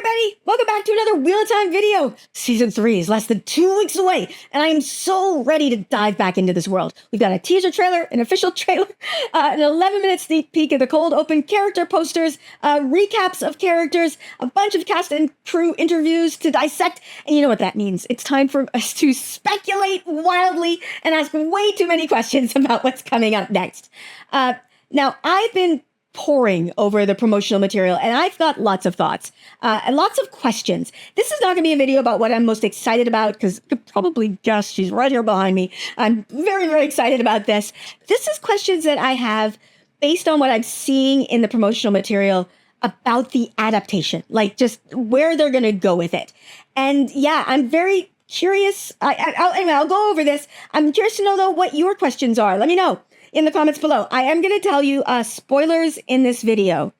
everybody! Welcome back to another Wheel of Time video! Season 3 is less than 2 weeks away, and I am so ready to dive back into this world. We've got a teaser trailer, an official trailer, an 11-minute sneak peek of the cold open, character posters, recaps of characters, a bunch of cast and crew interviews to dissect, and you know what that means. It's time for us to speculate wildly and ask way too many questions about what's coming up next. Now, I've been poring over the promotional material, and I've got lots of thoughts and lots of questions. This is not going to be a video about what I'm most excited about, because you could probably guess she's right here behind me. I'm very, very excited about this. This is questions that I have based on what I'm seeing in the promotional material about the adaptation, like just where they're going to go with it. And yeah, I'm very curious. Anyway, I'll go over this. I'm curious to know, though, what your questions are. Let me know in the comments below. I am going to tell you spoilers in this video.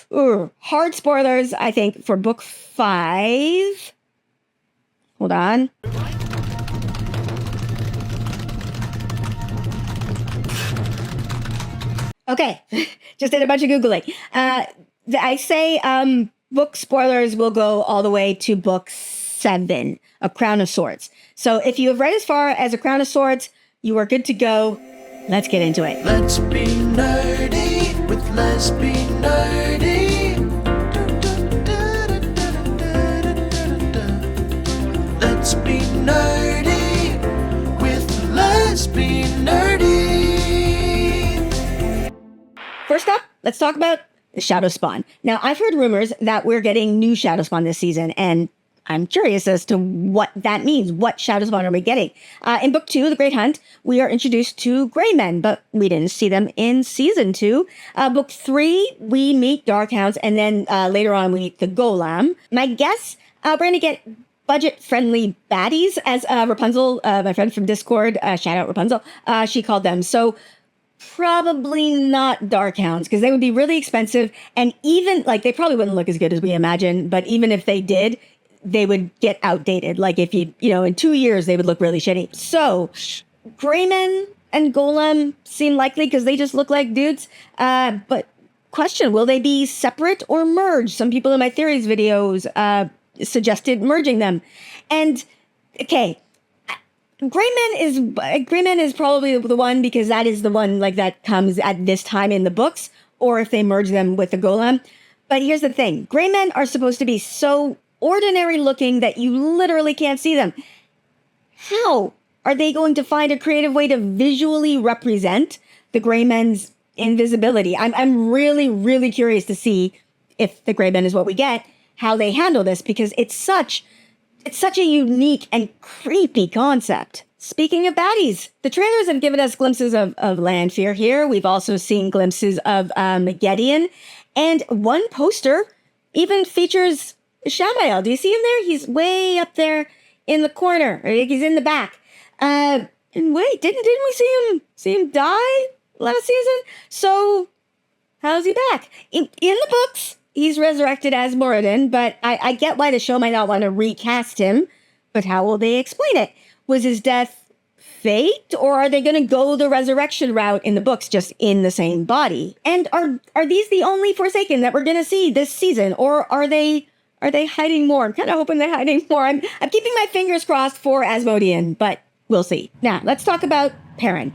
Hard spoilers, I think, for book 5. Hold on. Okay, just did a bunch of Googling. I say book spoilers will go all the way to book 7, A Crown of Swords. So if you have read as far as A Crown of Swords, you are good to go. Let's get into it. Let's be nerdy with Let's Be Nerdy. Let's be nerdy with Let's Be Nerdy. First up, let's talk about the shadowspawn. Now, I've heard rumors that we're getting new shadowspawn this season, and I'm curious as to what that means. What shadowspawn are we getting? In book 2, The Great Hunt, we are introduced to gray men, but we didn't see them in season 2. Book 3, we meet Darkhounds, and then later on we meet the Golem. My guess, we're going to get budget-friendly baddies, as Rapunzel, my friend from Discord, shout out Rapunzel, she called them. So probably not Darkhounds, because they would be really expensive, and even, like, they probably wouldn't look as good as we imagine, but even if they did, they would get outdated. Like if you know, in 2 years, they would look really shitty. So Greymen and Golem seem likely because they just look like dudes. But question, will they be separate or merged? Some people in my theories videos suggested merging them. And okay, Greymen is probably the one, because that is the one like that comes at this time in the books, or if they merge them with the Golem. But here's the thing. Greymen are supposed to be so ordinary looking that you literally can't see them. How are they going to find a creative way to visually represent the Greymen's invisibility? I'm really, really curious to see, if the Greymen is what we get, how they handle this, because it's such a unique and creepy concept. Speaking of baddies, the trailers have given us glimpses of Lanfear here. We've also seen glimpses of Egeanin, and one poster even features Shamael. Do you see him there? He's way up there in the corner. Or he's in the back. And wait, didn't we see him die last season? So how's he back? In the books, he's resurrected as Moradin, but I get why the show might not want to recast him. But how will they explain it? Was his death fate, or are they going to go the resurrection route in the books, just in the same body? And are these the only Forsaken that we're going to see this season, or are they hiding more? I'm kind of hoping they're hiding more. I'm keeping my fingers crossed for Asmodean, but we'll see. Now, let's talk about Perrin.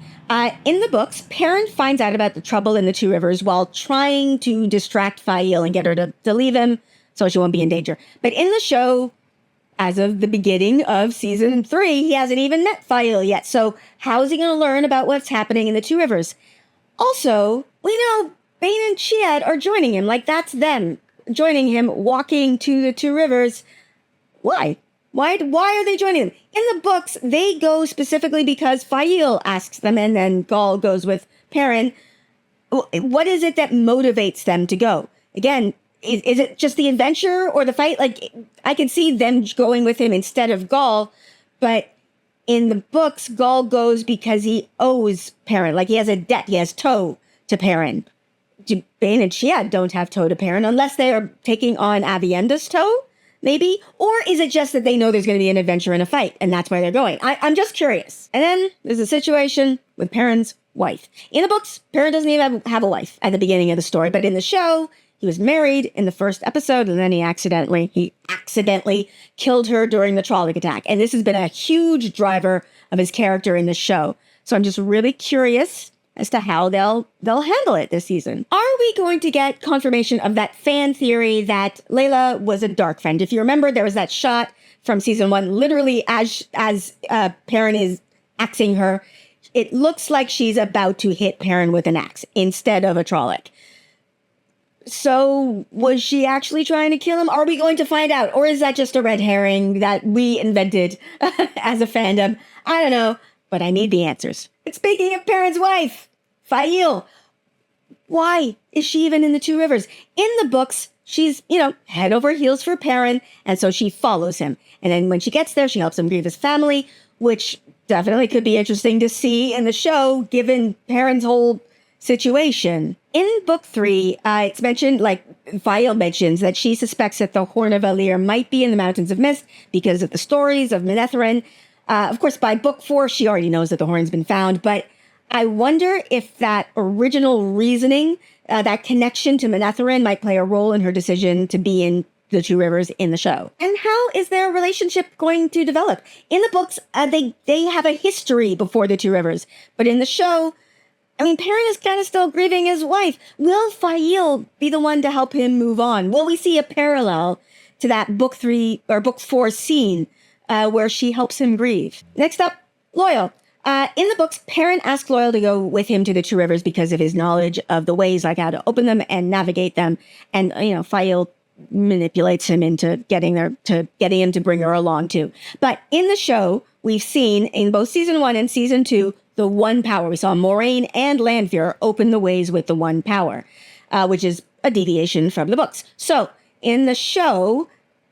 In the books, Perrin finds out about the trouble in the Two Rivers while trying to distract Fail and get her to leave him so she won't be in danger. But in the show, as of the beginning of season 3, he hasn't even met Fail yet. So how is he going to learn about what's happening in the Two Rivers? Also, we know Bane and Chiad are joining him. Like, that's them joining him, walking to the Two Rivers. Why? Why are they joining them? In the books, they go specifically because Fail asks them, and then Gaul goes with Perrin. What is it that motivates them to go? Again, is it just the adventure or the fight? Like, I can see them going with him instead of Gaul, but in the books, Gaul goes because he owes Perrin. Like, he has a debt. He has tow to Perrin. Bane and Chiad don't have tow to Perrin unless they are taking on Avienda's tow, maybe? Or is it just that they know there's going to be an adventure and a fight, and that's why they're going? I'm just curious. And then there's a situation with Perrin's wife. In the books, Perrin doesn't even have a wife at the beginning of the story, but in the show, He was married in the first episode, and then he accidentally killed her during the Trolloc attack. And this has been a huge driver of his character in the show. So I'm just really curious as to how they'll handle it this season. Are we going to get confirmation of that fan theory that Layla was a dark friend? If you remember, there was that shot from season 1, literally as Perrin is axing her. It looks like she's about to hit Perrin with an axe instead of a Trolloc. So was she actually trying to kill him? Are we going to find out? Or is that just a red herring that we invented as a fandom? I don't know, but I need the answers. And speaking of Perrin's wife, Fail, why is she even in the Two Rivers? In the books, she's, head over heels for Perrin, and so she follows him. And then when she gets there, she helps him grieve his family, which definitely could be interesting to see in the show, given Perrin's whole situation. In book 3, it's mentioned, Fael mentions that she suspects that the Horn of Alir might be in the Mountains of Mist because of the stories of Manetheren. Of course, by book 4, she already knows that the horn's been found, but I wonder if that original reasoning, that connection to Manetheren might play a role in her decision to be in the Two Rivers in the show. And how is their relationship going to develop? In the books, they have a history before the Two Rivers, but in the show, Perrin is kind of still grieving his wife. Will Fael be the one to help him move on? Will we see a parallel to that book 3 or book 4 scene where she helps him grieve? Next up, Loial. In the books, Perrin asks Loial to go with him to the Two Rivers because of his knowledge of the ways, like how to open them and navigate them. And, Fael manipulates him into getting him to bring her along too. But in the show, we've seen in both season 1 and season 2, the One Power. We saw Moraine and Lanfear open the ways with the One Power, which is a deviation from the books. So in the show,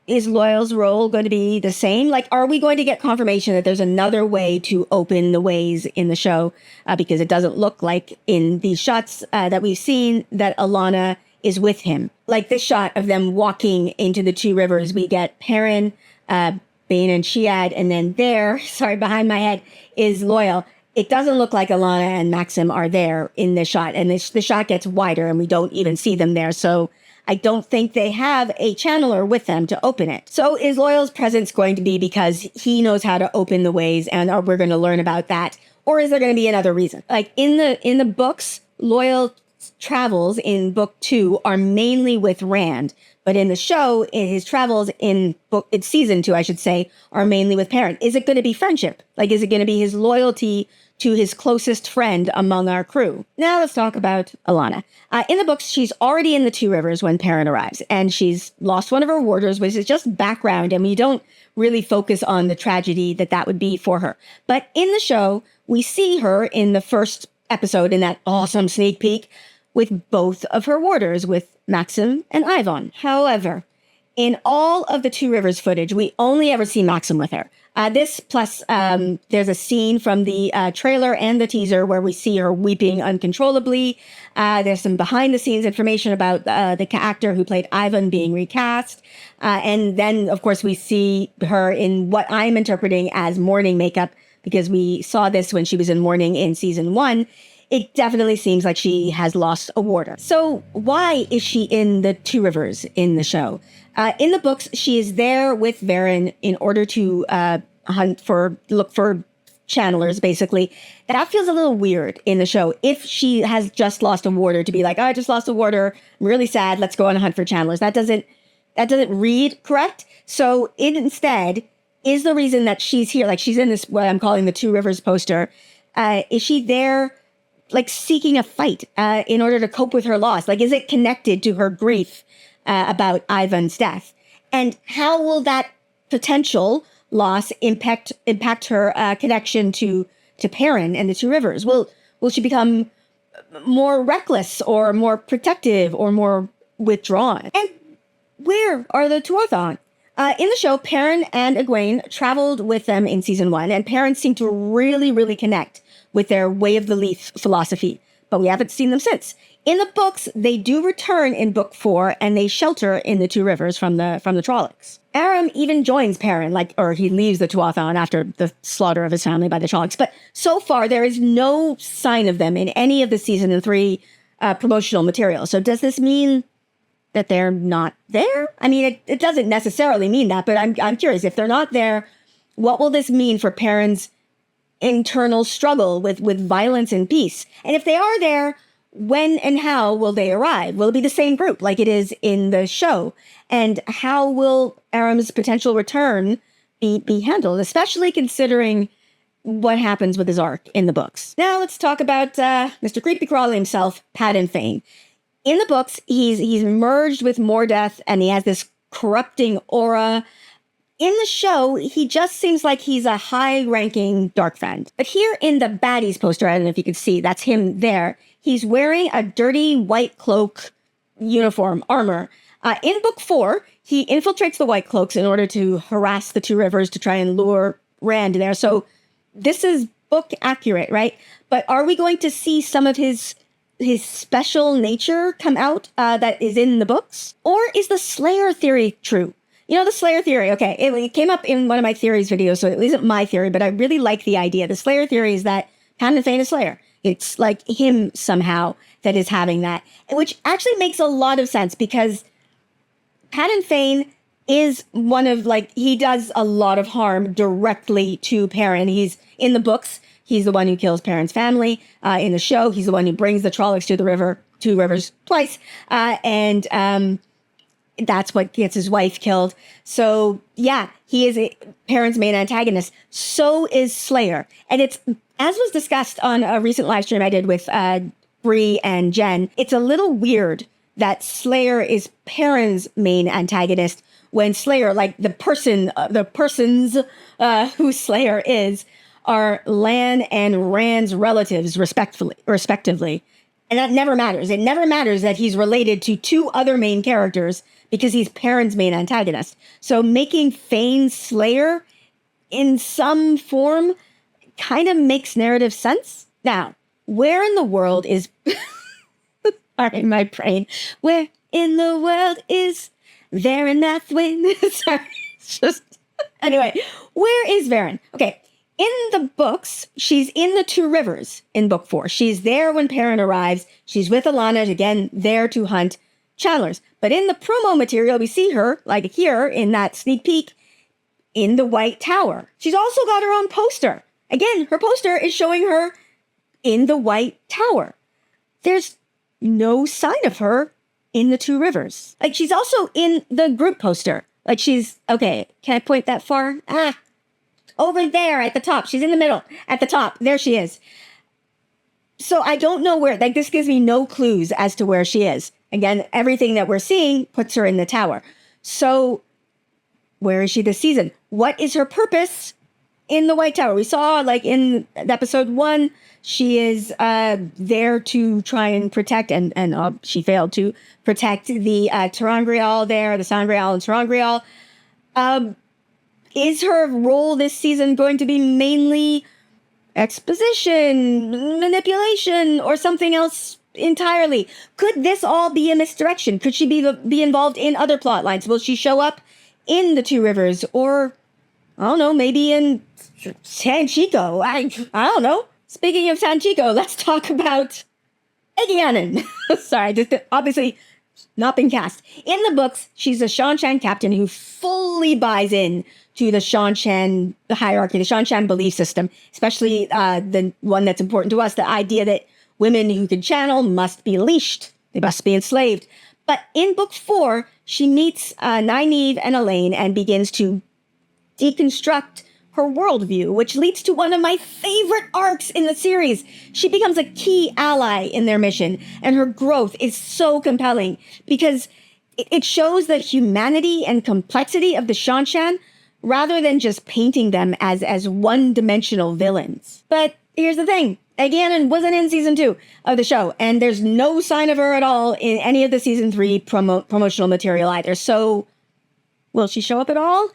is Loial's role going to be the same? Are we going to get confirmation that there's another way to open the ways in the show? Because it doesn't look like in these shots that we've seen that Alanna is with him. Like this shot of them walking into the Two Rivers, we get Perrin, Bane and Shiad, and then behind my head is Loial. It doesn't look like Alanna and Maxim are there in this shot, and the shot gets wider and we don't even see them there. So I don't think they have a channeler with them to open it. So is Loial's presence going to be because he knows how to open the ways and we're going to learn about that? Or is there going to be another reason? In the books, Loial's travels in book 2 are mainly with Rand. But in the show, his travels in season 2, I should say, are mainly with Perrin. Is it going to be friendship? Is it going to be his loyalty to his closest friend among our crew? Now let's talk about Alanna. In the books, she's already in the Two Rivers when Perrin arrives, and she's lost one of her warders, which is just background, and we don't really focus on the tragedy that would be for her. But in the show, we see her in the first episode, in that awesome sneak peek, with both of her warders, with Maxim and Ivan. However, in all of the Two Rivers footage, we only ever see Maxim with her. This plus there's a scene from the trailer and the teaser where we see her weeping uncontrollably. There's some behind the scenes information about the actor who played Ivan being recast. And then, of course, we see her in what I'm interpreting as mourning makeup, because we saw this when she was in mourning in season 1. It definitely seems like she has lost a warder. So why is she in the Two Rivers in the show? In the books, she is there with Varen in order to look for channelers, basically. That feels a little weird in the show. If she has just lost a warder, to be like, I just lost a warder, I'm really sad, let's go on a hunt for channelers. That doesn't read correct. So it instead is the reason that she's here. She's in this, what I'm calling the Two Rivers poster. Is she there seeking a fight in order to cope with her loss? Is it connected to her grief about Ivan's death? And how will that potential loss impact her connection to Perrin and the Two Rivers? Will she become more reckless or more protective or more withdrawn? And where are the Tuathon? In the show, Perrin and Egwene traveled with them in season 1, and Perrin seemed to really, really connect with their way of the leaf philosophy, but we haven't seen them since. In the books, they do return in book 4, and they shelter in the Two Rivers from the Trollocs. Aram even joins Perrin, or he leaves the Tuathon after the slaughter of his family by the Trollocs. But so far, there is no sign of them in any of the season 3 promotional material. So does this mean that they're not there? I mean, it doesn't necessarily mean that, but I'm curious, if they're not there, what will this mean for Perrin's internal struggle with violence and peace? And if they are there, when and how will they arrive? Will it be the same group like it is in the show? And how will Aram's potential return be handled, especially considering what happens with his arc in the books? Now let's talk about Mr. Creepy Crawly himself, Padan Fain. In the books, he's merged with Mordeth, and he has this corrupting aura. In the show, he just seems like he's a high-ranking dark friend. But here in the baddies poster, I don't know if you can see, that's him there. He's wearing a dirty white cloak uniform, armor. In book 4, he infiltrates the White Cloaks in order to harass the Two Rivers to try and lure Rand there. So this is book accurate, right? But are we going to see some of his special nature come out that is in the books? Or is the Slayer theory true? You know, the Slayer theory, okay, it came up in one of my theories videos, so it isn't my theory, but I really like the idea. The Slayer theory is that Padan Fain is Slayer. It's like him somehow that is having that, which actually makes a lot of sense because Padan Fain is one of, like, he does a lot of harm directly to Perrin. He's in the books. He's the one who kills Perrin's family. In the show, he's the one who brings the Trollocs to the Two Rivers twice. And that's what gets his wife killed. So yeah, he is Perrin's main antagonist. So is Slayer. And it's, as was discussed on a recent live stream I did with Bree and Jen, it's a little weird that Slayer is Perrin's main antagonist when Slayer, like the persons who Slayer is, are Lan and Rand's relatives, respectively. And that never matters. It never matters that he's related to two other main characters because he's Perrin's main antagonist. So making Fain Slayer in some form kind of makes narrative sense. Now, where in the world is... Sorry, my brain. Where in the world is Varen Mathwin? Sorry, it's just... Anyway, where is Varen? Okay. In the books, she's in the Two Rivers in book 4. She's there when Perrin arrives. She's with Alanna, again, there to hunt channelers. But in the promo material, we see her, like here in that sneak peek, in the White Tower. She's also got her own poster. Again, her poster is showing her in the White Tower. There's no sign of her in the Two Rivers. Like, she's also in the group poster. Like, she's, okay, can I point that far? Over there at the top. She's in the middle at the top. There she is. So I don't know where, like, this gives me no clues as to where she is. Again, everything that we're seeing puts her in the tower. So where is she this season? What is her purpose in the White Tower? We saw, like, in episode 1, she is there to try and protect, and she failed to protect the Terangrial there, the Sangreal and Terangrial. Is her role this season going to be mainly exposition, manipulation, or something else entirely? Could this all be a misdirection? Could she be involved in other plot lines? Will she show up in the Two Rivers? Or, I don't know, maybe in Tanchico? I don't know. Speaking of Tanchico, let's talk about Egeanin. Sorry, just obviously not been cast. In the books, she's a Shan-Chan captain who fully buys in to the Shan-Chan hierarchy, the Shan-Chan belief system, especially the one that's important to us, the idea that women who can channel must be leashed. They must be enslaved. But in book 4, she meets Nynaeve and Elaine and begins to deconstruct her worldview, which leads to one of my favorite arcs in the series. She becomes a key ally in their mission, and her growth is so compelling because it shows the humanity and complexity of the Shan-Chan rather than just painting them as one-dimensional villains. But here's the thing. Egeanin wasn't in season 2 of the show, and there's no sign of her at all in any of the season 3 promotional material either. So, will she show up at all?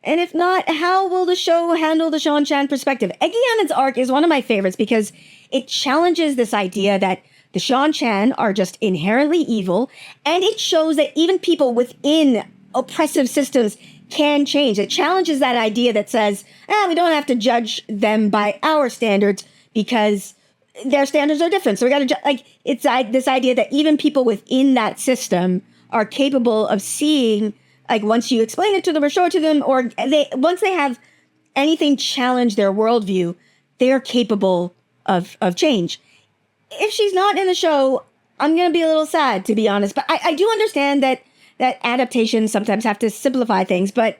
And if not, how will the show handle the Shan-Chan perspective? Egeanin's arc is one of my favorites because it challenges this idea that the Shan-Chan are just inherently evil, and it shows that even people within oppressive systems can change. It challenges that idea that says, we don't have to judge them by our standards because their standards are different. So we got to, it's this idea that even people within that system are capable of seeing, like once you explain it to them or show it to them, or once they have anything challenge their worldview, they're capable of change. If she's not in the show, I'm going to be a little sad, to be honest. But I do understand that adaptations sometimes have to simplify things, but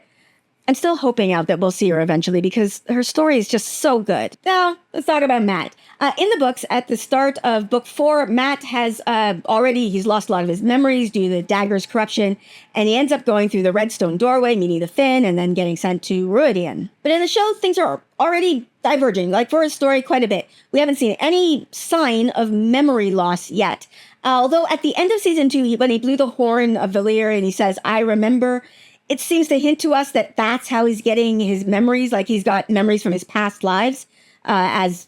I'm still hoping out that we'll see her eventually because her story is just so good. Now, let's talk about Matt. In the books, at the start of book 4, Matt has he's lost a lot of his memories due to the dagger's corruption, and he ends up going through the Redstone doorway, meeting the Fain, and then getting sent to Ruidian. But in the show, things are already diverging, like for his story, quite a bit. We haven't seen any sign of memory loss yet. Although at the end of season 2, when he blew the horn of Valir and he says, "I remember," it seems to hint to us that that's how he's getting his memories. Like he's got memories from his past lives, as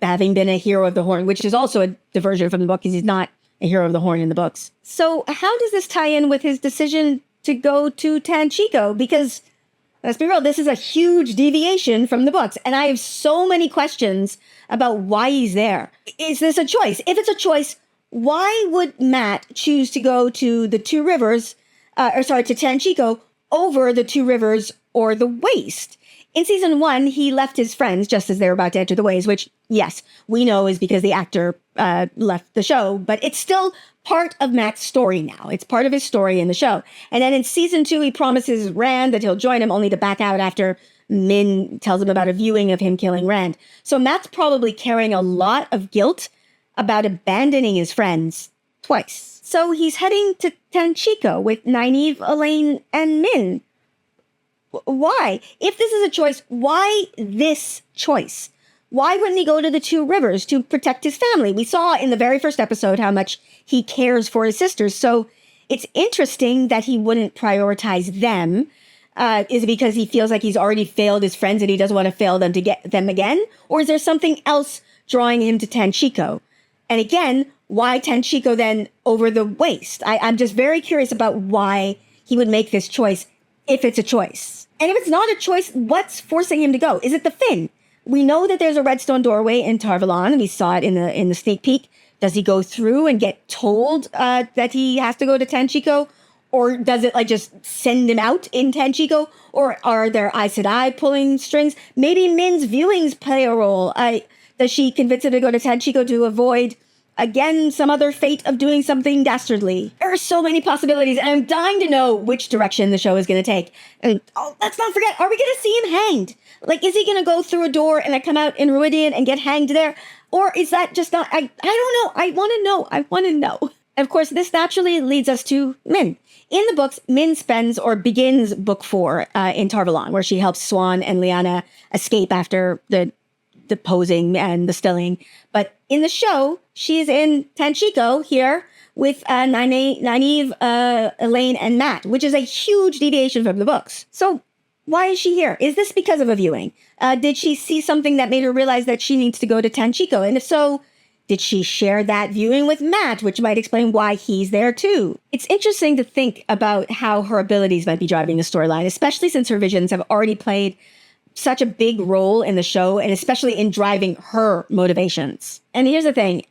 having been a hero of the horn, which is also a diversion from the book because he's not a hero of the horn in the books. So how does this tie in with his decision to go to Tanchico? Because let's be real, this is a huge deviation from the books, and I have so many questions about why he's there. Is this a choice? If it's a choice, why would Matt choose to go to the Two Rivers, to Tanchico over the Two Rivers or the Waste? In season 1, he left his friends just as they were about to enter the Waste, which, yes, we know is because the actor left the show, but it's still part of Matt's story now. It's part of his story in the show. And then in season 2, he promises Rand that he'll join him only to back out after Min tells him about a viewing of him killing Rand. So Matt's probably carrying a lot of guilt about abandoning his friends twice. So he's heading to Tanchico with Nynaeve, Elaine, and Min. Why? If this is a choice, why this choice? Why wouldn't he go to the Two Rivers to protect his family? We saw in the very first episode how much he cares for his sisters. So it's interesting that he wouldn't prioritize them. Is it because he feels like he's already failed his friends and he doesn't want to fail them to get them again? Or is there something else drawing him to Tanchico? And again, why Tanchico then over the Waste? I'm just very curious about why he would make this choice, if it's a choice. And if it's not a choice, what's forcing him to go? Is it the Fain? We know that there's a redstone doorway in Tarvalon. We saw it in the sneak peek. Does he go through and get told that he has to go to Tanchico? Or does it just send him out in Tanchico? Or are there Aes Sedai pulling strings? Maybe Min's viewings play a role. Does she convince him to go to Tanchico to avoid, again, some other fate of doing something dastardly? There are so many possibilities, and I'm dying to know which direction the show is going to take. And let's not forget, are we going to see him hanged? Is he going to go through a door and then come out in Ruidian and get hanged there? Or is that just not... I don't know. I want to know. Of course, this naturally leads us to Min. In the books, Min begins book 4 in Tarvalon, where she helps Swan and Lyanna escape after the posing and the stilling. But in the show, she's in Tanchico here with Nynaeve, Elaine, and Matt, which is a huge deviation from the books. So why is she here? Is this because of a viewing? Did she see something that made her realize that she needs to go to Tanchico? And if so, did she share that viewing with Matt, which might explain why he's there too? It's interesting to think about how her abilities might be driving the storyline, especially since her visions have already played such a big role in the show, and especially in driving her motivations. And here's the thing.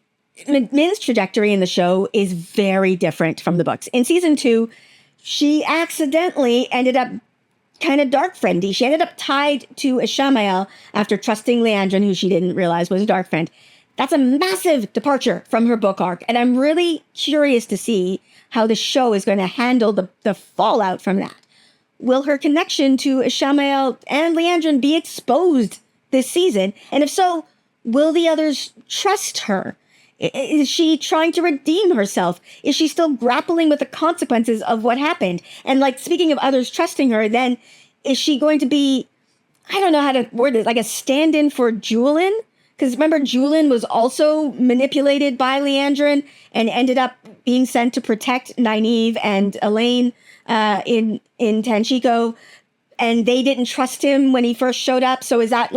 Min's trajectory in the show is very different from the books. In season 2, she accidentally ended up kind of dark friendy. She ended up tied to Ishamael after trusting Liandrin, who she didn't realize was a dark friend. That's a massive departure from her book arc, and I'm really curious to see how the show is going to handle the fallout from that. Will her connection to Ishamael and Liandrin be exposed this season? And if so, will the others trust her? Is she trying to redeem herself? Is she still grappling with the consequences of what happened? And speaking of others trusting her, then is she going to be, I don't know how to word it, like a stand-in for Julian? Because remember, Julian was also manipulated by Liandrin and ended up being sent to protect Nynaeve and Elaine in Tanchico, and they didn't trust him when he first showed up. So is that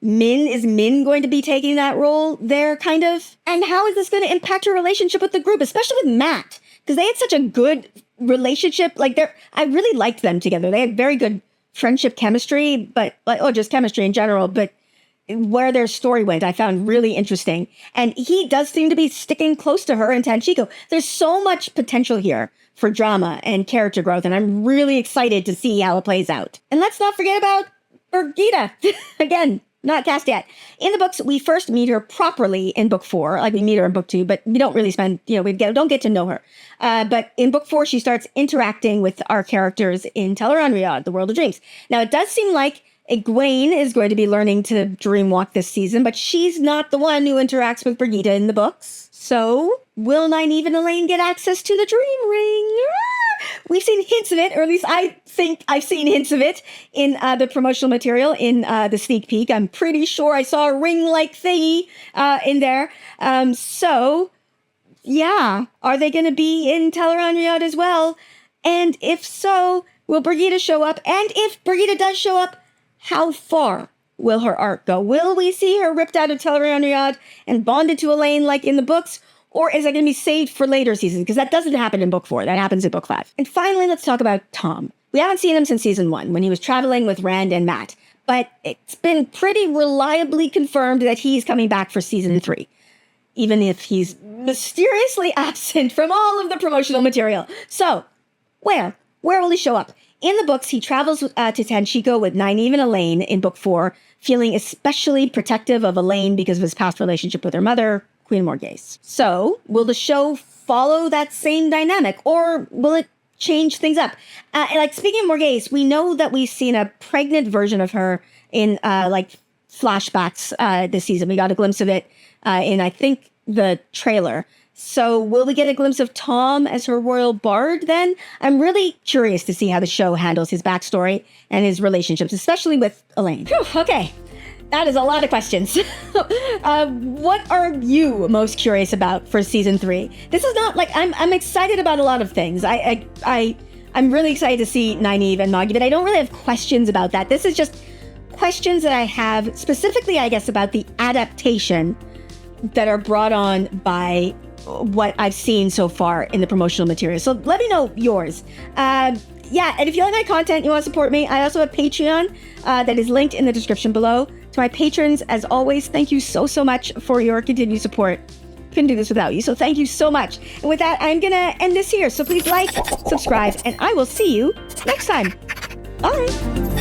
Min? Is Min going to be taking that role there, kind of? And how is this going to impact her relationship with the group, especially with Matt? Because they had such a good relationship. I really liked them together. They had very good friendship chemistry, but just chemistry in general. But where their story went, I found really interesting. And he does seem to be sticking close to her in Tanchico. There's so much potential here for drama and character growth, and I'm really excited to see how it plays out. And let's not forget about Birgitte. Again, not cast yet. In the books, we first meet her properly in book 4. Like, we meet her in book 2, but we don't really spend, don't get to know her. But in book 4, she starts interacting with our characters in Tel'aran'rhiod, the world of dreams. Now, it does seem like Egwene is going to be learning to dreamwalk this season, but she's not the one who interacts with Birgitte in the books. So, will Nynaeve and Elaine get access to the dream ring? We've seen hints of it, or at least I think I've seen hints of it in the promotional material in the sneak peek. I'm pretty sure I saw a ring-like thingy in there. So, yeah, are they going to be in Tel'aran'rhiod as well? And if so, will Birgitte show up? And if Birgitte does show up, how far will her arc go? Will we see her ripped out of Tel'aran'rhiod and bonded to Elaine like in the books? Or is that going to be saved for later seasons? Because that doesn't happen in book 4. That happens in book 5. And finally, let's talk about Thom. We haven't seen him since season 1, when he was traveling with Rand and Mat. But it's been pretty reliably confirmed that he's coming back for season 3. Even if he's mysteriously absent from all of the promotional material. So, where will he show up? In the books, he travels to Tanchico with Nynaeve and Elaine in book 4, feeling especially protective of Elaine because of his past relationship with her mother, Queen Morghese. So, will the show follow that same dynamic, or will it change things up? And speaking of Morghese, we know that we've seen a pregnant version of her in flashbacks this season. We got a glimpse of it in, I think, the trailer. So will we get a glimpse of Thom as her royal bard then? I'm really curious to see how the show handles his backstory and his relationships, especially with Elaine. Whew, okay, that is a lot of questions. What are you most curious about for season 3? This is not I'm excited about a lot of things. I'm really excited to see Nynaeve and Moggy, but I don't really have questions about that. This is just questions that I have specifically, I guess, about the adaptation that are brought on by what I've seen so far in the promotional material. So let me know yours. And if you like my content, you want to support me, I also have Patreon that is linked in the description below. To my patrons, as always, thank you so much for your continued support. Couldn't do this without you, so thank you so much. And with that, I'm gonna end this here. So please like, subscribe, and I will see you next time. Bye.